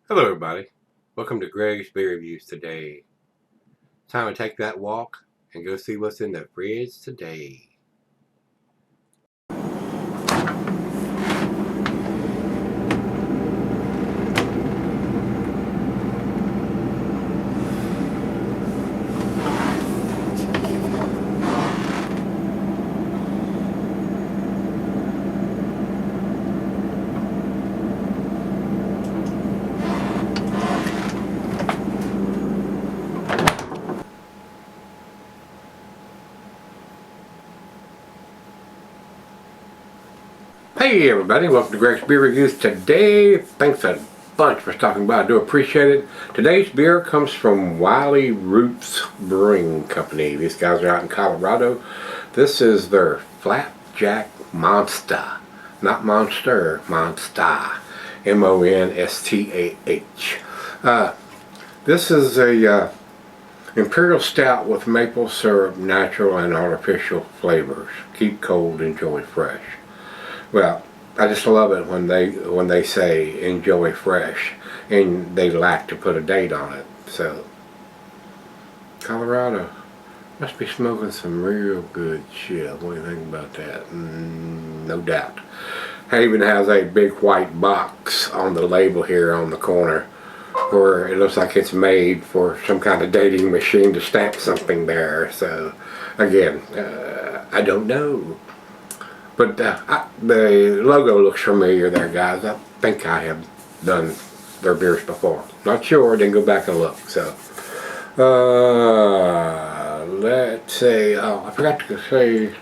Hello everybody, welcome to Gregsbeerreviews today. Time to take that walk and go see what's in the fridge today. Hey everybody, welcome to Gregsbeerreviews today. Thanks a bunch for stopping by, I do appreciate it. Today's beer comes from Wiley Roots Brewing Company. These guys are out in Colorado. This is their Flapjack Monstah, not Monster, Monstah, M-O-N-S-T-A-H. This is a Imperial Stout with maple syrup, natural and artificial flavors. Keep cold, enjoy fresh. Well, I just love it when they say enjoy fresh, and they like to put a date on it. So, Colorado must be smoking some real good shit. What do you think about that? No doubt. It even has a big white box on the label here on the corner, where it looks like it's made for some kind of dating machine to stamp something there. So, again, I don't know. But the logo looks familiar there, guys. I think I have done their beers before. Not sure, didn't go back and look. So, let's see. Oh, I forgot to say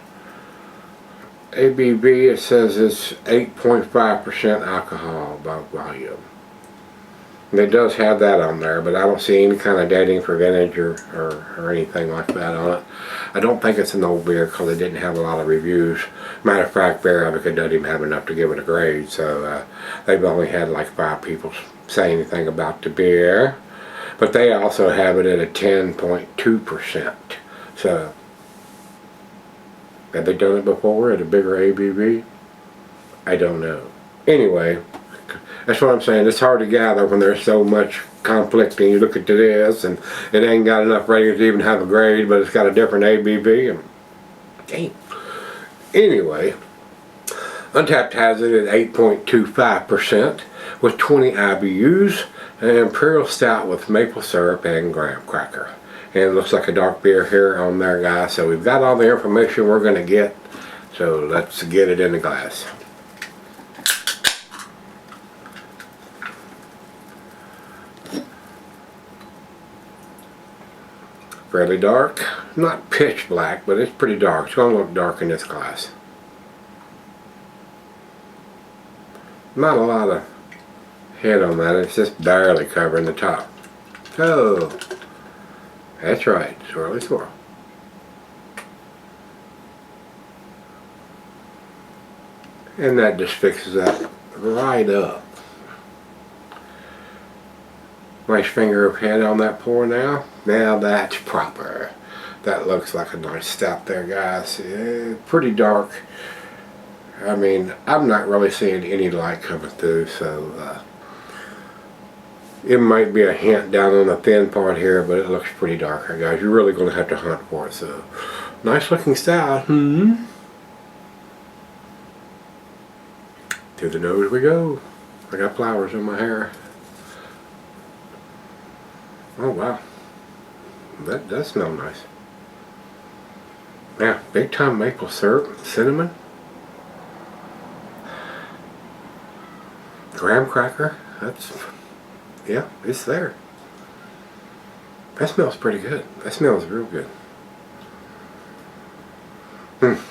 ABV. It says it's 8.5% alcohol by volume. And it does have that on there, but I don't see any kind of dating for vintage or anything like that on it. I don't think it's an old beer because it didn't have a lot of reviews. Matter of fact, Beerreviews doesn't even have enough to give it a grade, so they've only had like 5 people say anything about the beer. But they also have it at a 10.2%. So, have they done it before at a bigger ABV? I don't know. Anyway, that's what I'm saying. It's hard to gather when there's so much conflicting. You look at this, and it ain't got enough ratings to even have a grade, but it's got a different ABV. And damn. Anyway, Untapped has it at 8.25% with 20 IBUs, an Imperial Stout with maple syrup and graham cracker. And it looks like a dark beer here on there, guys. So we've got all the information we're going to get. So let's get it in the glass. Fairly dark, not pitch black, but it's pretty dark. It's going to look dark in this glass. Not a lot of head on that, it's just barely covering the top. Oh, that's right, swirly swirl. And that just fixes that right up. Nice finger of head on that pour now. Now that's proper. That looks like a nice stout there, guys. Pretty dark. I mean, I'm not really seeing any light coming through, so it might be a hint down on the thin part here, but it looks pretty dark, guys. You're really going to have to hunt for it. So, nice looking stout. To the nose we go. I got flowers in my hair. Oh wow, that does smell nice. Yeah, big time maple syrup, cinnamon, graham cracker. That's, yeah, it's there. That smells pretty good. That smells real good.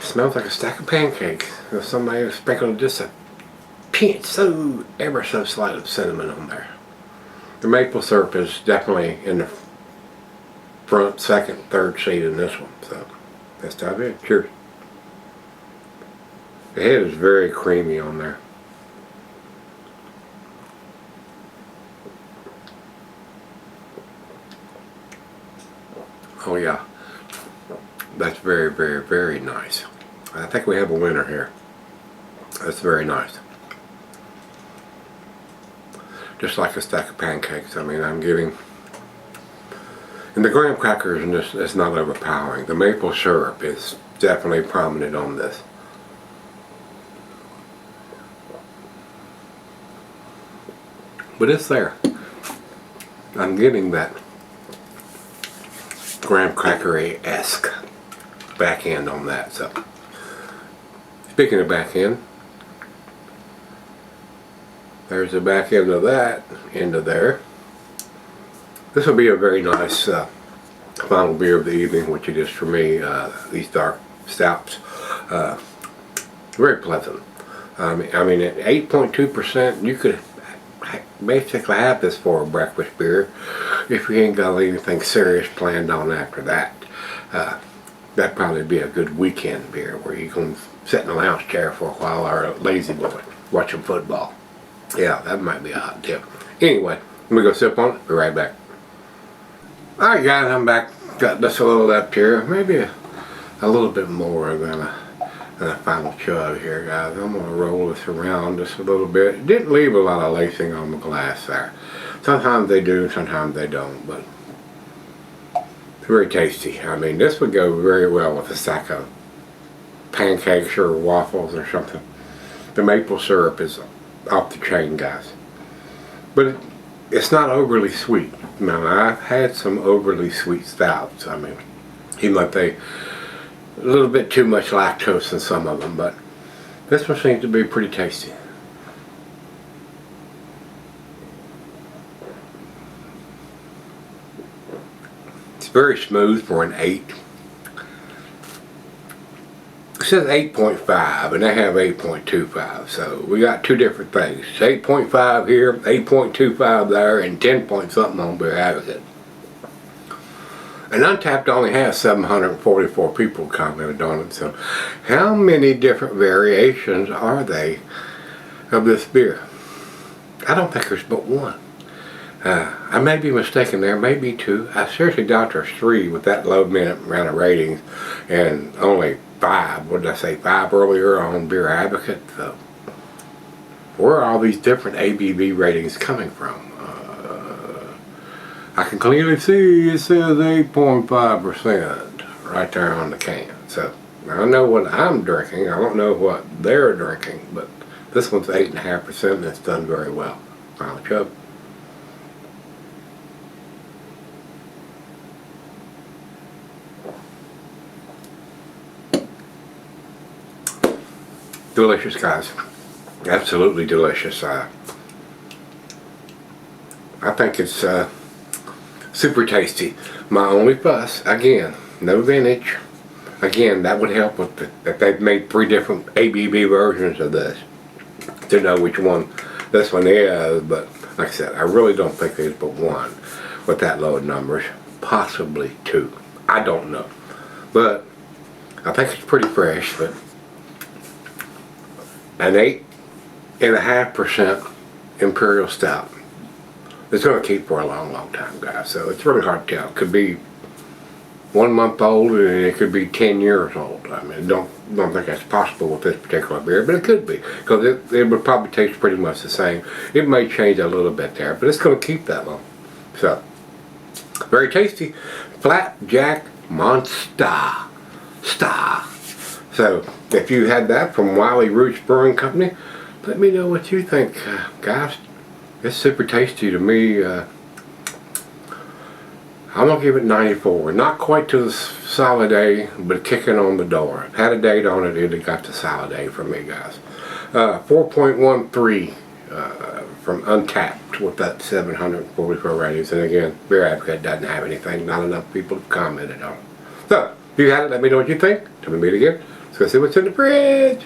Smells like a stack of pancakes. If somebody sprinkled just a pinch, so ever so slight of cinnamon on there. The maple syrup is definitely in the front, second, third seat in this one. So that's top it. Cheers. The head is very creamy on there. Oh yeah. That's very, very, very nice. I think we have a winner here. That's very nice. just like a stack of pancakes. I mean, I'm getting, and the graham crackers and this is not overpowering. The maple syrup is definitely prominent on this. But it's there. I'm getting that graham crackery-esque back end on that. So, speaking of back end, there's the back end of that into there. This will be a very nice final beer of the evening, which it is for me. These dark stouts, very pleasant. I mean, at 8.2%, you could basically have this for a breakfast beer if you ain't got anything serious planned on after that. That'd probably be a good weekend beer where you can sit in a lounge chair for a while, or a lazy boy watching football. Yeah, that might be a hot tip. Anyway, let me go sip on it. Be right back. Alright guys, I'm back. Got this a little left here. Maybe a little bit more than a final chug here, guys. I'm going to roll this around just a little bit. It didn't leave a lot of lacing on the glass there. Sometimes they do, sometimes they don't, but it's very tasty. I mean, this would go very well with a stack of pancakes or waffles or something. The maple syrup is off the chain, guys. But it's not overly sweet. Now, I've had some overly sweet stouts. I mean, even if they a little bit too much lactose in some of them, but this one seems to be pretty tasty. It's very smooth for an 8. It says 8.5 and they have 8.25, so we got two different things. 8.5 here, 8.25 there, and 10 point something on Beer Advocate. And Untapped only has 744 people commented on it, so how many different variations are they of this beer? I don't think there's but one. I may be mistaken, there may be 2. I seriously doubt there's 3 with that low minute amount of ratings, and only 5, what did I say, 5 earlier on Beer Advocate. So where are all these different ABV ratings coming from? I can clearly see it says 8.5% right there on the can. So I know what I'm drinking. I don't know what they're drinking, but this one's 8.5% and it's done very well. Final chug. Delicious, guys. Absolutely delicious. I think it's super tasty. My only fuss, again, no vintage. Again, that would help with if they've made 3 different ABV versions of this to know which one this one is. But like I said, I really don't think there's but one with that low numbers. Possibly 2. I don't know. But I think it's pretty fresh. But an 8.5% Imperial Stout. It's going to keep for a long, long time, guys. So it's really hard to tell. It could be 1 month old and it could be 10 years old. I mean, don't think that's possible with this particular beer, but it could be, because it would probably taste pretty much the same. It may change a little bit there, but it's going to keep that long. So, very tasty. Flapjack Monstah. So, if you had that from Wiley Brewing Company, let me know what you think, guys. It's super tasty to me. I'm going to give it 94. Not quite to the solid A, but kicking on the door. Had a date on it, it got the solid A for me, guys. 4.13 from Untapped with that 744 ratings. And again, Beer Advocate doesn't have anything. Not enough people have commented on it. So, if you had it, let me know what you think. Till we meet again. Let's go see what's in the fridge.